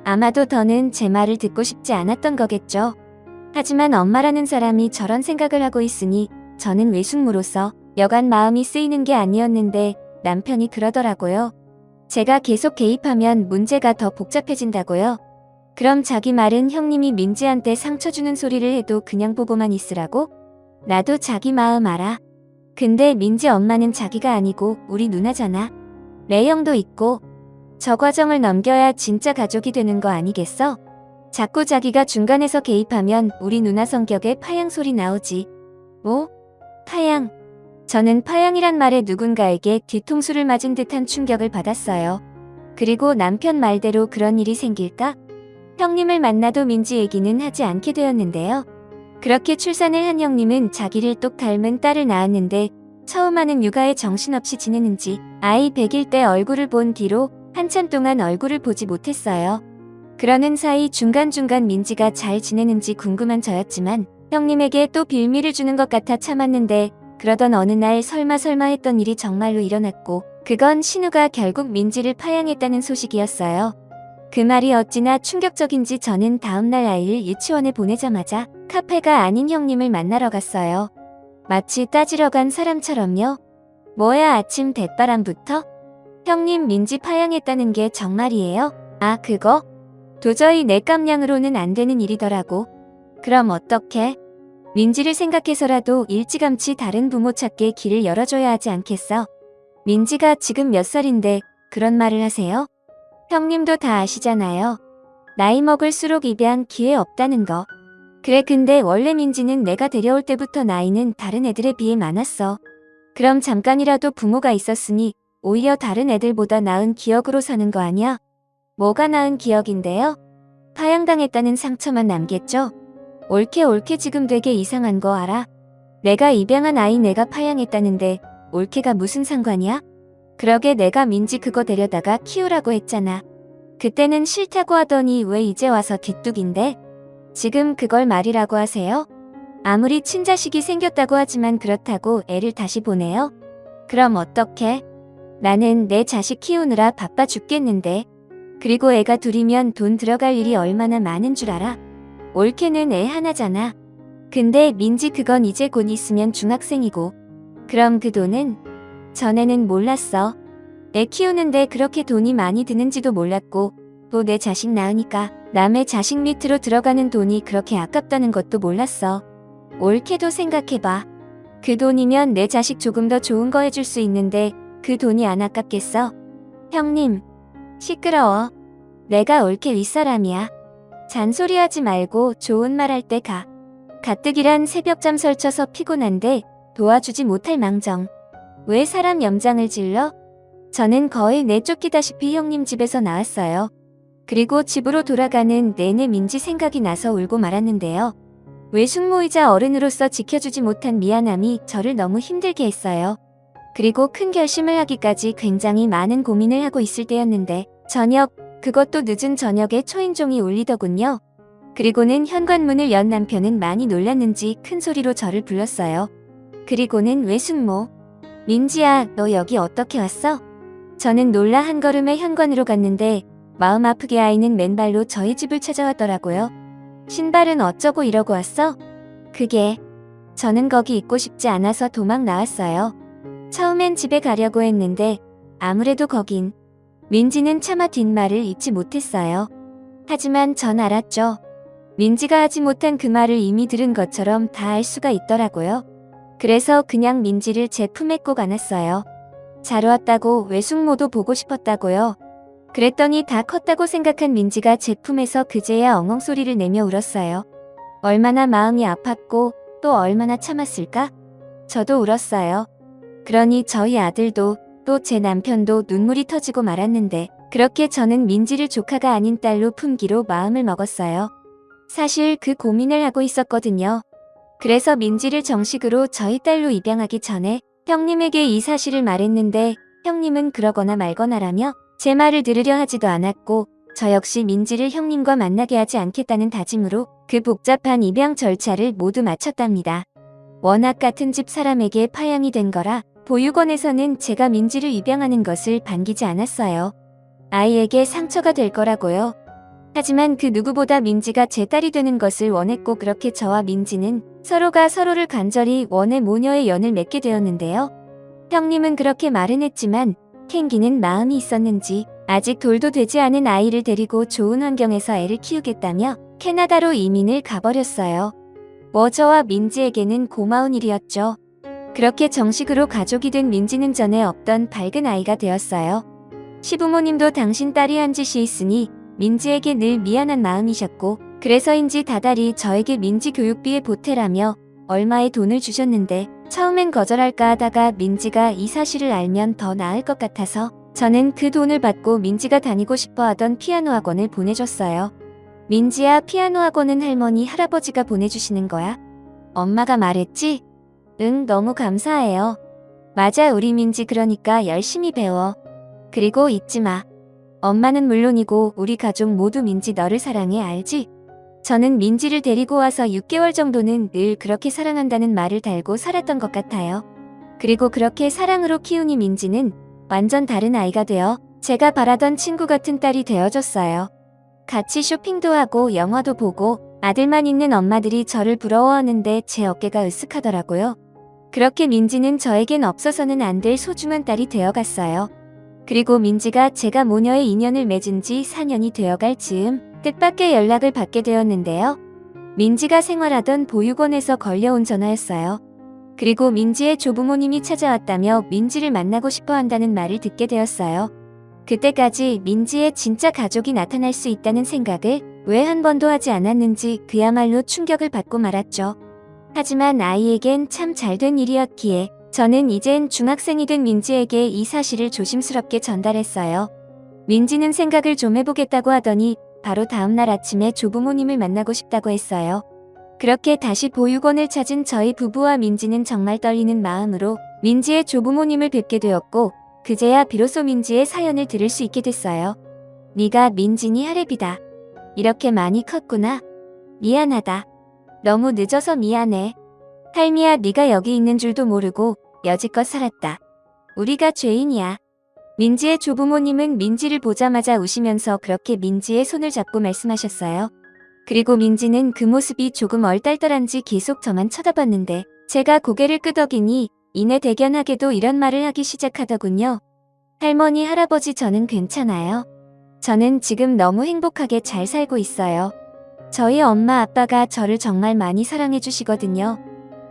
아마도 더는 제 말을 듣고 싶지 않았던 거겠죠. 하지만 엄마라는 사람이 저런 생각을 하고 있으니 저는 외숙모로서 여간 마음이 쓰이는 게 아니었는데 남편이 그러더라고요. 제가 계속 개입하면 문제가 더 복잡해진다고요. 그럼 자기 말은 형님이 민지한테 상처 주는 소리를 해도 그냥 보고만 있으라고? 나도 자기 마음 알아. 근데 민지 엄마는 자기가 아니고 우리 누나잖아. 레형도 있고. 저 과정을 넘겨야 진짜 가족이 되는 거 아니겠어? 자꾸 자기가 중간에서 개입하면 우리 누나 성격에 파양 소리 나오지. 뭐? 파양. 저는 파양이란 말에 누군가에게 뒤통수를 맞은 듯한 충격을 받았어요. 그리고 남편 말대로 그런 일이 생길까? 형님을 만나도 민지 얘기는 하지 않게 되었는데요. 그렇게 출산을 한 형님은 자기를 똑 닮은 딸을 낳았는데 처음 하는 육아에 정신없이 지내는지 아이 100일 때 얼굴을 본 뒤로 한참 동안 얼굴을 보지 못했어요. 그러는 사이 중간중간 민지가 잘 지내는지 궁금한 저였지만 형님에게 또 빌미를 주는 것 같아 참았는데 그러던 어느 날 설마 했던 일이 정말로 일어났고 그건 신우가 결국 민지를 파양했다는 소식이었어요. 그 말이 어찌나 충격적인지 저는 다음날 아이를 유치원에 보내자마자 카페가 아닌 형님을 만나러 갔어요. 마치 따지러 간 사람처럼요. 뭐야 아침 대바람부터? 형님 민지 파양했다는 게 정말이에요? 아 그거? 도저히 내 깜냥으로는 안 되는 일이더라고. 그럼 어떡해? 민지를 생각해서라도 일찌감치 다른 부모 찾게 길을 열어줘야 하지 않겠어? 민지가 지금 몇 살인데 그런 말을 하세요? 형님도 다 아시잖아요. 나이 먹을수록 입양 기회 없다는 거. 그래 근데 원래 민지는 내가 데려올 때부터 나이는 다른 애들에 비해 많았어. 그럼 잠깐이라도 부모가 있었으니 오히려 다른 애들보다 나은 기억으로 사는 거 아니야? 뭐가 나은 기억인데요? 파양당했다는 상처만 남겠죠? 옳게 지금 되게 이상한 거 알아? 내가 입양한 아이 내가 파양했다는데 옳게가 무슨 상관이야? 그러게 내가 민지 그거 데려다가 키우라고 했잖아. 그때는 싫다고 하더니 왜 이제 와서 뒷뚝인데? 지금 그걸 말이라고 하세요? 아무리 친자식이 생겼다고 하지만 그렇다고 애를 다시 보내요? 그럼 어떡해? 나는 내 자식 키우느라 바빠 죽겠는데. 그리고 애가 둘이면 돈 들어갈 일이 얼마나 많은 줄 알아? 옳게는 애 하나잖아. 근데 민지 그건 이제 곧 있으면 중학생이고. 그럼 그 돈은? 전에는 몰랐어. 애 키우는데 그렇게 돈이 많이 드는지도 몰랐고 또 내 자식 낳으니까 남의 자식 밑으로 들어가는 돈이 그렇게 아깝다는 것도 몰랐어. 옳게도 생각해봐. 그 돈이면 내 자식 조금 더 좋은 거 해줄 수 있는데 그 돈이 안 아깝겠어? 형님, 시끄러워. 내가 옳게 윗사람이야. 잔소리하지 말고 좋은 말 할 때 가. 가뜩이란 새벽잠 설쳐서 피곤한데 도와주지 못할 망정. 왜 사람 염장을 질러? 저는 거의 내쫓기다시피 형님 집에서 나왔어요. 그리고 집으로 돌아가는 내내 민지 생각이 나서 울고 말았는데요. 외숙모이자 어른으로서 지켜주지 못한 미안함이 저를 너무 힘들게 했어요. 그리고 큰 결심을 하기까지 굉장히 많은 고민을 하고 있을 때였는데 저녁, 그것도 늦은 저녁에 초인종이 울리더군요. 그리고는 현관문을 연 남편은 많이 놀랐는지 큰 소리로 저를 불렀어요. 그리고는 외숙모. 민지야, 너 여기 어떻게 왔어? 저는 놀라 한 걸음에 현관으로 갔는데 마음 아프게 아이는 맨발로 저희 집을 찾아왔더라고요. 신발은 어쩌고 이러고 왔어? 그게 저는 거기 있고 싶지 않아서 도망 나왔어요. 처음엔 집에 가려고 했는데 아무래도 거긴 민지는 차마 뒷말을 잊지 못했어요. 하지만 전 알았죠. 민지가 하지 못한 그 말을 이미 들은 것처럼 다 알 수가 있더라고요. 그래서 그냥 민지를 제 품에 꼭 안았어요. 잘 왔다고 외숙모도 보고 싶었다고요. 그랬더니 다 컸다고 생각한 민지가 제 품에서 그제야 엉엉 소리를 내며 울었어요. 얼마나 마음이 아팠고 또 얼마나 참았을까? 저도 울었어요. 그러니 저희 아들도 또 제 남편도 눈물이 터지고 말았는데 그렇게 저는 민지를 조카가 아닌 딸로 품기로 마음을 먹었어요. 사실 그 고민을 하고 있었거든요. 그래서 민지를 정식으로 저희 딸로 입양하기 전에 형님에게 이 사실을 말했는데 형님은 그러거나 말거나라며 제 말을 들으려 하지도 않았고 저 역시 민지를 형님과 만나게 하지 않겠다는 다짐으로 그 복잡한 입양 절차를 모두 마쳤답니다. 워낙 같은 집 사람에게 파양이 된 거라 보육원에서는 제가 민지를 입양하는 것을 반기지 않았어요. 아이에게 상처가 될 거라고요. 하지만 그 누구보다 민지가 제 딸이 되는 것을 원했고 그렇게 저와 민지는 서로가 서로를 간절히 원해 모녀의 연을 맺게 되었는데요. 형님은 그렇게 말은 했지만 캥기는 마음이 있었는지 아직 돌도 되지 않은 아이를 데리고 좋은 환경에서 애를 키우겠다며 캐나다로 이민을 가버렸어요. 뭐 저와 민지에게는 고마운 일이었죠. 그렇게 정식으로 가족이 된 민지는 전에 없던 밝은 아이가 되었어요. 시부모님도 당신 딸이 한 짓이 있으니 민지에게 늘 미안한 마음이셨고 그래서인지 다달이 저에게 민지 교육비에 보태라며 얼마의 돈을 주셨는데 처음엔 거절할까 하다가 민지가 이 사실을 알면 더 나을 것 같아서 저는 그 돈을 받고 민지가 다니고 싶어 하던 피아노 학원을 보내줬어요. 민지야, 피아노 학원은 할머니, 할아버지가 보내주시는 거야? 엄마가 말했지? 응, 너무 감사해요. 맞아, 우리 민지 그러니까 열심히 배워. 그리고 잊지 마. 엄마는 물론이고 우리 가족 모두 민지 너를 사랑해, 알지? 저는 민지를 데리고 와서 6개월 정도는 늘 그렇게 사랑한다는 말을 달고 살았던 것 같아요. 그리고 그렇게 사랑으로 키우니 민지는 완전 다른 아이가 되어 제가 바라던 친구 같은 딸이 되어줬어요. 같이 쇼핑도 하고 영화도 보고 아들만 있는 엄마들이 저를 부러워하는데 제 어깨가 으쓱하더라고요. 그렇게 민지는 저에겐 없어서는 안 될 소중한 딸이 되어갔어요. 그리고 민지가 제가 모녀의 인연을 맺은 지 4년이 되어갈 즈음 뜻밖의 연락을 받게 되었는데요. 민지가 생활하던 보육원에서 걸려온 전화였어요. 그리고 민지의 조부모님이 찾아왔다며 민지를 만나고 싶어 한다는 말을 듣게 되었어요. 그때까지 민지의 진짜 가족이 나타날 수 있다는 생각을 왜 한 번도 하지 않았는지 그야말로 충격을 받고 말았죠. 하지만 아이에겐 참 잘된 일이었기에 저는 이젠 중학생이 된 민지에게 이 사실을 조심스럽게 전달했어요. 민지는 생각을 좀 해보겠다고 하더니 바로 다음날 아침에 조부모님을 만나고 싶다고 했어요. 그렇게 다시 보육원을 찾은 저희 부부와 민지는 정말 떨리는 마음으로 민지의 조부모님을 뵙게 되었고 그제야 비로소 민지의 사연을 들을 수 있게 됐어요. 네가 민진이 할애비다. 이렇게 많이 컸구나. 미안하다. 너무 늦어서 미안해. 할미야, 네가 여기 있는 줄도 모르고 여지껏 살았다. 우리가 죄인이야. 민지의 조부모님은 민지를 보자마자 우시면서 그렇게 민지의 손을 잡고 말씀하셨어요. 그리고 민지는 그 모습이 조금 얼떨떨한지 계속 저만 쳐다봤는데 제가 고개를 끄덕이니 이내 대견하게도 이런 말을 하기 시작하더군요. 할머니, 할아버지, 저는 괜찮아요. 저는 지금 너무 행복하게 잘 살고 있어요. 저희 엄마 아빠가 저를 정말 많이 사랑해 주시거든요.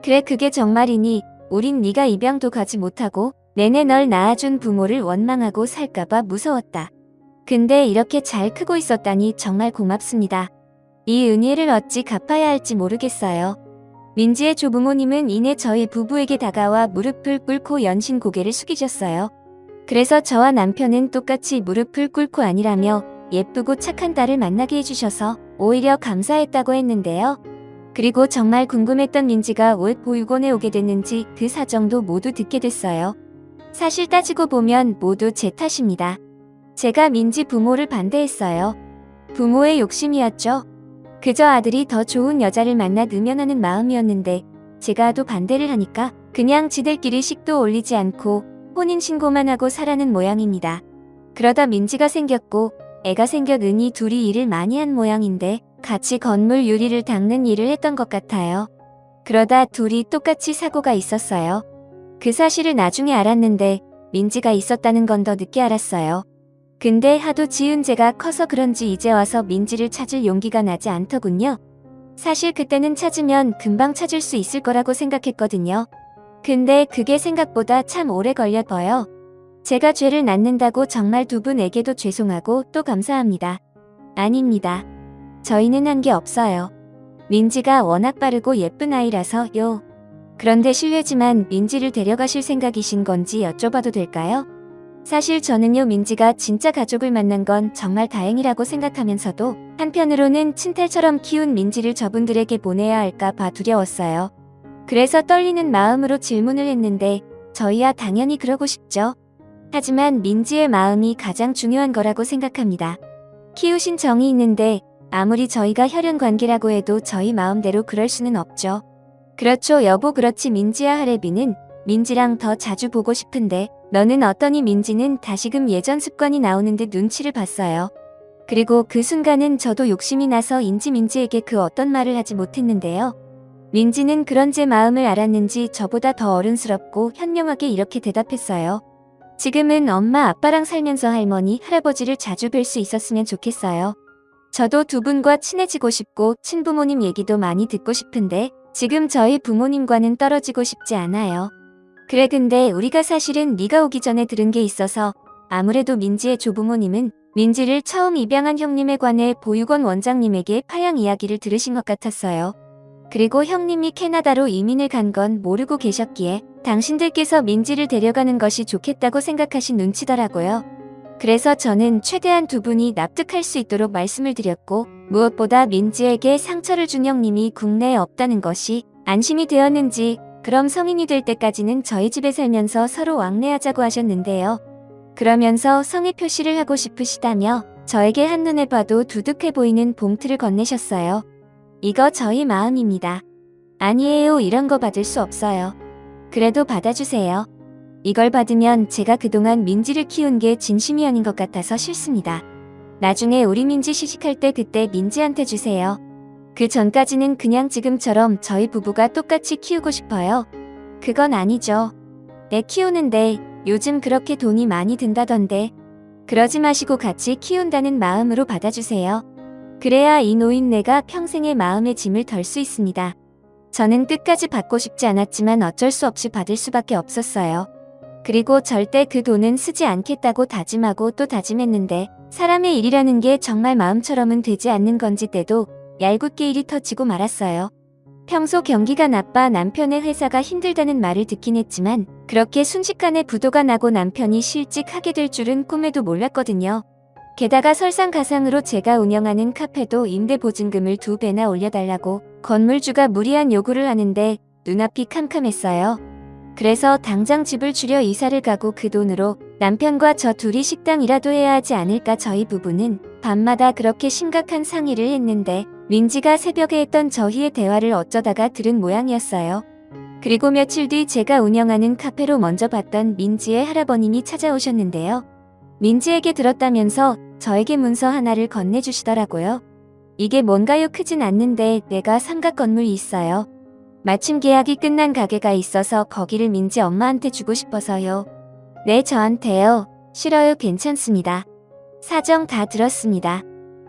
그래, 그게 정말이니 우린 네가 입양도 가지 못하고 내내 널 낳아준 부모를 원망하고 살까봐 무서웠다. 근데 이렇게 잘 크고 있었다니 정말 고맙습니다. 이 은혜를 어찌 갚아야 할지 모르겠어요. 민지의 조부모님은 이내 저희 부부에게 다가와 무릎을 꿇고 연신 고개를 숙이셨어요. 그래서 저와 남편은 똑같이 무릎을 꿇고 아니라며 예쁘고 착한 딸을 만나게 해주셔서 오히려 감사했다고 했는데요. 그리고 정말 궁금했던 민지가 왜 보육원에 오게 됐는지 그 사정도 모두 듣게 됐어요. 사실 따지고 보면 모두 제 탓입니다. 제가 민지 부모를 반대했어요. 부모의 욕심이었죠. 그저 아들이 더 좋은 여자를 만나 느면하는 마음이었는데 제가 또 반대를 하니까 그냥 지들끼리 식도 올리지 않고 혼인신고만 하고 살아는 모양입니다. 그러다 민지가 생겼고 애가 생겨느니 둘이 일을 많이 한 모양인데 같이 건물 유리를 닦는 일을 했던 것 같아요. 그러다 둘이 똑같이 사고가 있었어요. 그 사실을 나중에 알았는데 민지가 있었다는 건 더 늦게 알았어요. 근데 하도 지은 죄가 커서 그런지 이제 와서 민지를 찾을 용기가 나지 않더군요. 사실 그때는 찾으면 금방 찾을 수 있을 거라고 생각했거든요. 근데 그게 생각보다 참 오래 걸려버요. 제가 죄를 낳는다고 정말 두 분에게도 죄송하고 또 감사합니다. 아닙니다. 저희는 한 게 없어요. 민지가 워낙 빠르고 예쁜 아이라서요. 그런데 실례지만 민지를 데려가실 생각이신 건지 여쭤봐도 될까요? 사실 저는요, 민지가 진짜 가족을 만난 건 정말 다행이라고 생각하면서도 한편으로는 친딸처럼 키운 민지를 저분들에게 보내야 할까 봐 두려웠어요. 그래서 떨리는 마음으로 질문을 했는데 저희야 당연히 그러고 싶죠. 하지만 민지의 마음이 가장 중요한 거라고 생각합니다. 키우신 정이 있는데 아무리 저희가 혈연 관계라고 해도 저희 마음대로 그럴 수는 없죠. 그렇죠, 여보. 그렇지, 민지야. 할애비는 민지랑 더 자주 보고 싶은데 너는 어떠니? 민지는 다시금 예전 습관이 나오는 듯 눈치를 봤어요. 그리고 그 순간은 저도 욕심이 나서인지 민지에게 그 어떤 말을 하지 못했는데요. 민지는 그런 제 마음을 알았는지 저보다 더 어른스럽고 현명하게 이렇게 대답했어요. 지금은 엄마 아빠랑 살면서 할머니 할아버지를 자주 뵐 수 있었으면 좋겠어요. 저도 두 분과 친해지고 싶고 친부모님 얘기도 많이 듣고 싶은데 지금 저희 부모님과는 떨어지고 싶지 않아요. 그래, 근데 우리가 사실은 네가 오기 전에 들은 게 있어서. 아무래도 민지의 조부모님은 민지를 처음 입양한 형님에 관해 보육원 원장님에게 파양 이야기를 들으신 것 같았어요. 그리고 형님이 캐나다로 이민을 간 건 모르고 계셨기에 당신들께서 민지를 데려가는 것이 좋겠다고 생각하신 눈치더라고요. 그래서 저는 최대한 두 분이 납득할 수 있도록 말씀을 드렸고 무엇보다 민지에게 상처를 준 형님이 국내에 없다는 것이 안심이 되었는지 그럼 성인이 될 때까지는 저희 집에 살면서 서로 왕래하자고 하셨는데요. 그러면서 성의 표시를 하고 싶으시다며 저에게 한눈에 봐도 두둑해 보이는 봉투를 건네셨어요. 이거 저희 마음입니다. 아니에요, 이런 거 받을 수 없어요. 그래도 받아주세요. 이걸 받으면 제가 그동안 민지를 키운 게 진심이 아닌 것 같아서 싫습니다. 나중에 우리 민지 시집할 때 그때 민지한테 주세요. 그 전까지는 그냥 지금처럼 저희 부부가 똑같이 키우고 싶어요. 그건 아니죠. 애 키우는데 요즘 그렇게 돈이 많이 든다던데. 그러지 마시고 같이 키운다는 마음으로 받아주세요. 그래야 이 노인네가 평생의 마음의 짐을 덜 수 있습니다. 저는 끝까지 받고 싶지 않았지만 어쩔 수 없이 받을 수밖에 없었어요. 그리고 절대 그 돈은 쓰지 않겠다고 다짐하고 또 다짐했는데 사람의 일이라는 게 정말 마음처럼은 되지 않는 건지 때도 얄궂게 일이 터지고 말았어요. 평소 경기가 나빠 남편의 회사가 힘들다는 말을 듣긴 했지만 그렇게 순식간에 부도가 나고 남편이 실직하게 될 줄은 꿈에도 몰랐거든요. 게다가 설상가상으로 제가 운영하는 카페도 임대 보증금을 2배나 올려달라고 건물주가 무리한 요구를 하는데 눈앞이 캄캄했어요. 그래서 당장 집을 줄여 이사를 가고 그 돈으로 남편과 저 둘이 식당이라도 해야 하지 않을까. 저희 부부는 밤마다 그렇게 심각한 상의를 했는데 민지가 새벽에 했던 저희의 대화를 어쩌다가 들은 모양이었어요. 그리고 며칠 뒤 제가 운영하는 카페로 먼저 봤던 민지의 할아버님이 찾아오셨는데요. 민지에게 들었다면서 저에게 문서 하나를 건네주시더라고요. 이게 뭔가요? 크진 않는데 내가 삼각 건물이 있어요. 마침 계약이 끝난 가게가 있어서 거기를 민지 엄마한테 주고 싶어서요. 네, 저한테요. 싫어요. 괜찮습니다. 사정 다 들었습니다.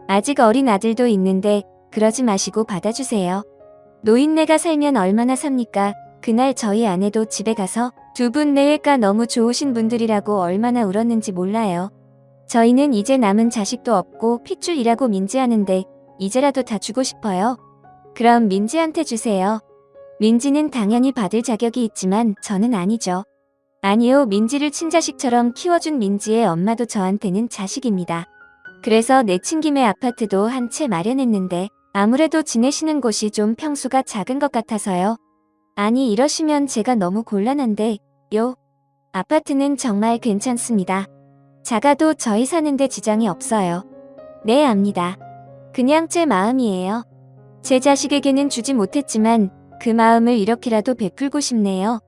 아직 어린 아들도 있는데 그러지 마시고 받아주세요. 노인네가 살면 얼마나 삽니까? 그날 저희 아내도 집에 가서 두 분 내외가 너무 좋으신 분들이라고 얼마나 울었는지 몰라요. 저희는 이제 남은 자식도 없고 핏줄 일하고 민지하는데 이제라도 다 주고 싶어요. 그럼 민지한테 주세요. 민지는 당연히 받을 자격이 있지만 저는 아니죠. 아니요, 민지를 친자식처럼 키워준 민지의 엄마도 저한테는 자식입니다. 그래서 내친 김에 아파트도 한 채 마련했는데 아무래도 지내시는 곳이 좀 평수가 작은 것 같아서요. 아니, 이러시면 제가 너무 곤란한데 요. 아파트는 정말 괜찮습니다. 작아도 저희 사는데 지장이 없어요. 네, 압니다. 그냥 제 마음이에요. 제 자식에게는 주지 못했지만 그 마음을 이렇게라도 베풀고 싶네요.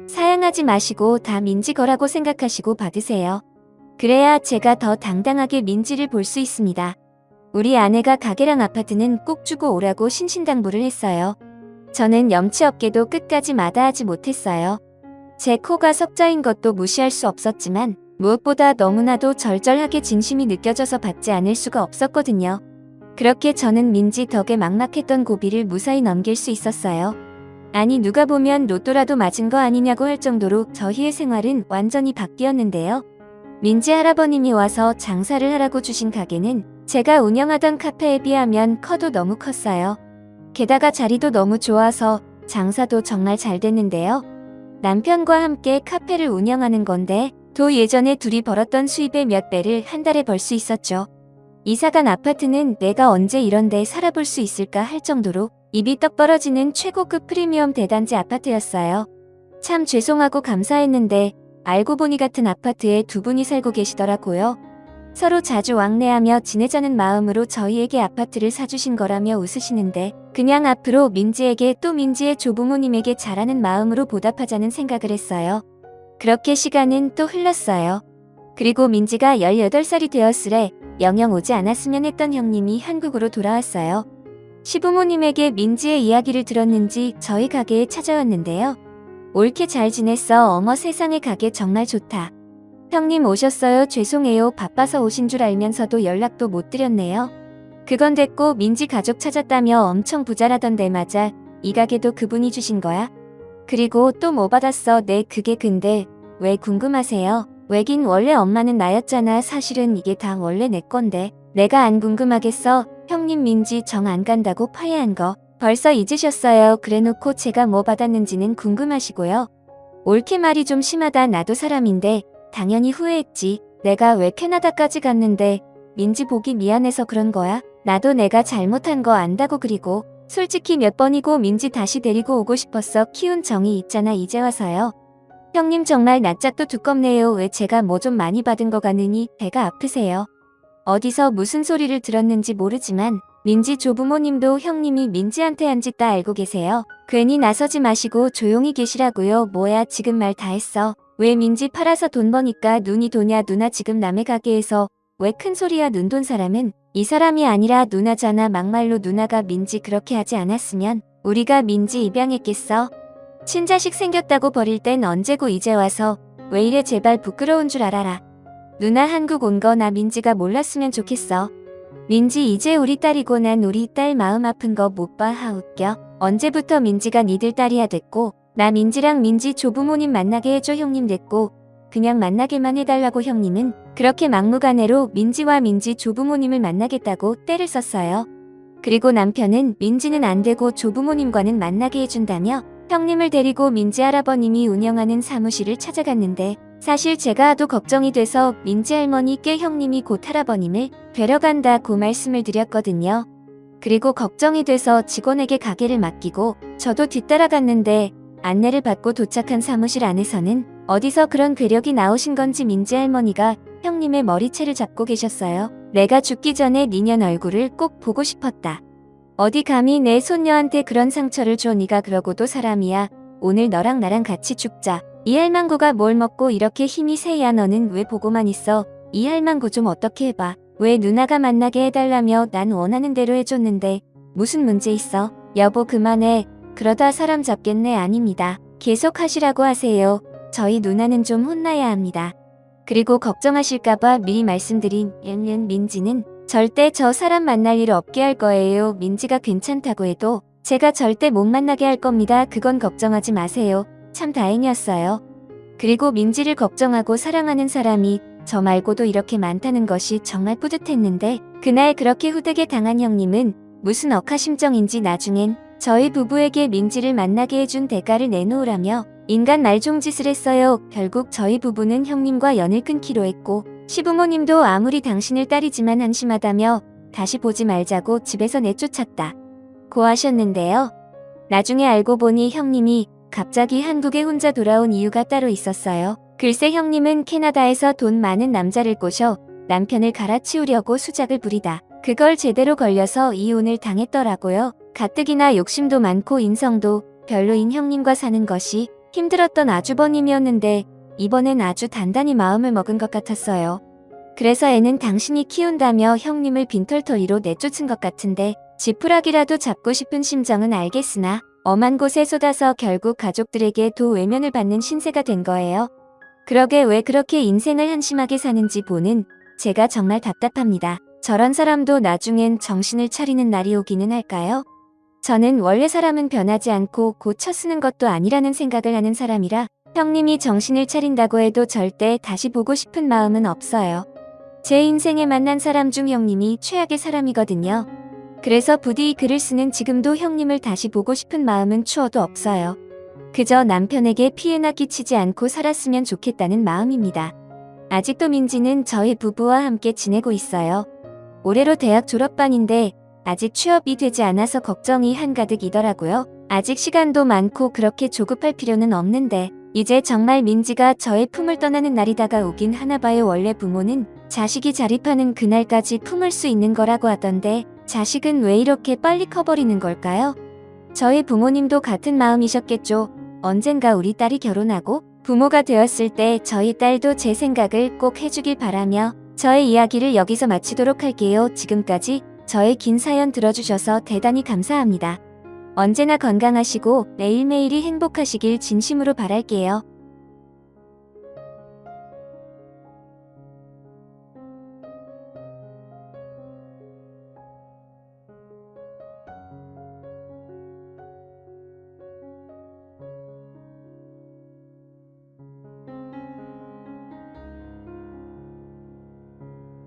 사양하지 마시고 다 민지 거라고 생각하시고 받으세요. 그래야 제가 더 당당하게 민지를 볼 수 있습니다. 우리 아내가 가게랑 아파트는 꼭 주고 오라고 신신당부를 했어요. 저는 염치 없게도 끝까지 마다하지 못했어요. 제 코가 석자인 것도 무시할 수 없었지만 무엇보다 너무나도 절절하게 진심이 느껴져서 받지 않을 수가 없었거든요. 그렇게 저는 민지 덕에 막막했던 고비를 무사히 넘길 수 있었어요. 아니, 누가 보면 로또라도 맞은 거 아니냐고 할 정도로 저희의 생활은 완전히 바뀌었는데요. 민지 할아버님이 와서 장사를 하라고 주신 가게는 제가 운영하던 카페에 비하면 커도 너무 컸어요. 게다가 자리도 너무 좋아서 장사도 정말 잘 됐는데요. 남편과 함께 카페를 운영하는 건데 또 예전에 둘이 벌었던 수입의 몇 배를 한 달에 벌 수 있었죠. 이사간 아파트는 내가 언제 이런 데 살아볼 수 있을까 할 정도로 입이 떡 벌어지는 최고급 프리미엄 대단지 아파트였어요. 참 죄송하고 감사했는데 알고 보니 같은 아파트에 두 분이 살고 계시더라고요. 서로 자주 왕래하며 지내자는 마음으로 저희에게 아파트를 사주신 거라며 웃으시는데 그냥 앞으로 민지에게 또 민지의 조부모님에게 잘하는 마음으로 보답하자는 생각을 했어요. 그렇게 시간은 또 흘렀어요. 그리고 민지가 18살이 되었으래 영영 오지 않았으면 했던 형님이 한국으로 돌아왔어요. 시부모님에게 민지의 이야기를 들었는지 저희 가게에 찾아왔는데요. 옳게 잘 지냈어. 어머, 세상에 가게 정말 좋다. 형님 오셨어요. 죄송해요. 바빠서 오신 줄 알면서도 연락도 못 드렸네요. 그건 됐고 민지 가족 찾았다며 엄청 부자라던데 맞아? 이 가게도 그분이 주신 거야? 그리고 또 뭐 받았어? 네, 그게 근데 왜 궁금하세요? 왜긴 원래 엄마는 나였잖아. 사실은 이게 다 원래 내 건데 내가 안 궁금하겠어? 형님 민지 정 안 간다고 파회한 거 벌써 잊으셨어요. 그래놓고 제가 뭐 받았는지는 궁금하시고요. 옳게 말이 좀 심하다. 나도 사람인데 당연히 후회했지. 내가 왜 캐나다까지 갔는데 민지 보기 미안해서 그런 거야? 나도 내가 잘못한 거 안다고. 그리고 솔직히 몇 번이고 민지 다시 데리고 오고 싶었어. 키운 정이 있잖아. 이제 와서요. 형님 정말 낯짝도 두껍네요. 왜 제가 뭐 좀 많이 받은 거 같으니 배가 아프세요? 어디서 무슨 소리를 들었는지 모르지만 민지 조부모님도 형님이 민지한테 한 짓 다 알고 계세요. 괜히 나서지 마시고 조용히 계시라고요. 뭐야, 지금 말 다 했어. 왜 민지 팔아서 돈 버니까 눈이 도냐? 누나 지금 남의 가게에서 왜 큰소리야 눈돈 사람은 이 사람이 아니라 누나잖아. 막말로 누나가 민지 그렇게 하지 않았으면 우리가 민지 입양했겠어. 친자식 생겼다고 버릴 땐 언제고 이제 와서 왜 이래 제발 부끄러운 줄 알아라. 누나 한국 온 거 나 민지가 몰랐으면 좋겠어. 민지 이제 우리 딸이고 난 우리 딸 마음 아픈 거 못 봐. 하 웃겨. 언제부터 민지가 니들 딸이야 됐고 나 민지랑 민지 조부모님 만나게 해줘. 형님 됐고 그냥 만나게만 해달라고. 형님은 그렇게 막무가내로 민지와 민지 조부모님을 만나겠다고 떼를 썼어요. 그리고 남편은 민지는 안 되고 조부모님과는 만나게 해준다며 형님을 데리고 민지 할아버님이 운영하는 사무실을 찾아갔는데 사실 제가 하도 걱정이 돼서 민지 할머니께 형님이 곧 할아버님을 뵈러 간다고 말씀을 드렸거든요. 그리고 걱정이 돼서 직원에게 가게를 맡기고 저도 뒤따라갔는데 안내를 받고 도착한 사무실 안에서는 어디서 그런 괴력이 나오신 건지 민지 할머니가 형님의 머리채를 잡고 계셨어요. 내가 죽기 전에 니년 얼굴을 꼭 보고 싶었다. 어디 감히 내 손녀한테 그런 상처를 줘. 니가 그러고도 사람이야. 오늘 너랑 나랑 같이 죽자. 이 할망구가 뭘 먹고 이렇게 힘이 세야. 너는 왜 보고만 있어. 이 할망구 좀 어떻게 해봐. 왜 누나가 만나게 해달라며 난 원하는 대로 해줬는데 무슨 문제 있어. 여보 그만해. 그러다 사람 잡겠네. 아닙니다. 계속 하시라고 하세요. 저희 누나는 좀 혼나야 합니다. 그리고 걱정하실까봐 미리 말씀드린 민지는 절대 저 사람 만날 일 없게 할 거예요. 민지가 괜찮다고 해도 제가 절대 못 만나게 할 겁니다. 그건 걱정하지 마세요. 참 다행이었어요. 그리고 민지를 걱정하고 사랑하는 사람이 저 말고도 이렇게 많다는 것이 정말 뿌듯했는데 그날 그렇게 후되게 당한 형님은 무슨 억하심정인지 나중엔 저희 부부에게 민지를 만나게 해준 대가를 내놓으라며 인간 말종짓을 했어요. 결국 저희 부부는 형님과 연을 끊기로 했고 시부모님도 아무리 당신을 딸이지만 한심하다며 다시 보지 말자고 집에서 내쫓았다. 고 하셨는데요. 나중에 알고 보니 형님이 갑자기 한국에 혼자 돌아온 이유가 따로 있었어요. 글쎄 형님은 캐나다에서 돈 많은 남자를 꼬셔 남편을 갈아치우려고 수작을 부리다 그걸 제대로 걸려서 이혼을 당했더라고요. 가뜩이나 욕심도 많고 인성도 별로인 형님과 사는 것이 힘들었던 아주버님이었는데 이번엔 아주 단단히 마음을 먹은 것 같았어요. 그래서 애는 당신이 키운다며 형님을 빈털터리로 내쫓은 것 같은데 지푸라기라도 잡고 싶은 심정은 알겠으나 엄한 곳에 쏟아서 결국 가족들에게 외면을 받는 신세가 된 거예요. 그러게 왜 그렇게 인생을 한심하게 사는지 보는 제가 정말 답답합니다. 저런 사람도 나중엔 정신을 차리는 날이 오기는 할까요? 저는 원래 사람은 변하지 않고 고쳐 쓰는 것도 아니라는 생각을 하는 사람이라 형님이 정신을 차린다고 해도 절대 다시 보고 싶은 마음은 없어요. 제 인생에 만난 사람 중 형님이 최악의 사람이거든요. 그래서 부디 글을 쓰는 지금도 형님을 다시 보고 싶은 마음은 추워도 없어요. 그저 남편에게 피해나 끼치지 않고 살았으면 좋겠다는 마음입니다. 아직도 민지는 저희 부부와 함께 지내고 있어요. 올해로 대학 졸업반인데 아직 취업이 되지 않아서 걱정이 한가득이더라고요. 아직 시간도 많고 그렇게 조급할 필요는 없는데 이제 정말 민지가 저의 품을 떠나는 날이 다가오긴 하나봐요. 원래 부모는 자식이 자립하는 그날까지 품을 수 있는 거라고 하던데 자식은 왜 이렇게 빨리 커버리는 걸까요? 저희 부모님도 같은 마음이셨겠죠. 언젠가 우리 딸이 결혼하고 부모가 되었을 때 저희 딸도 제 생각을 꼭 해주길 바라며 저의 이야기를 여기서 마치도록 할게요. 지금까지 저의 긴 사연 들어주셔서 대단히 감사합니다. 언제나 건강하시고 매일매일이 행복하시길 진심으로 바랄게요.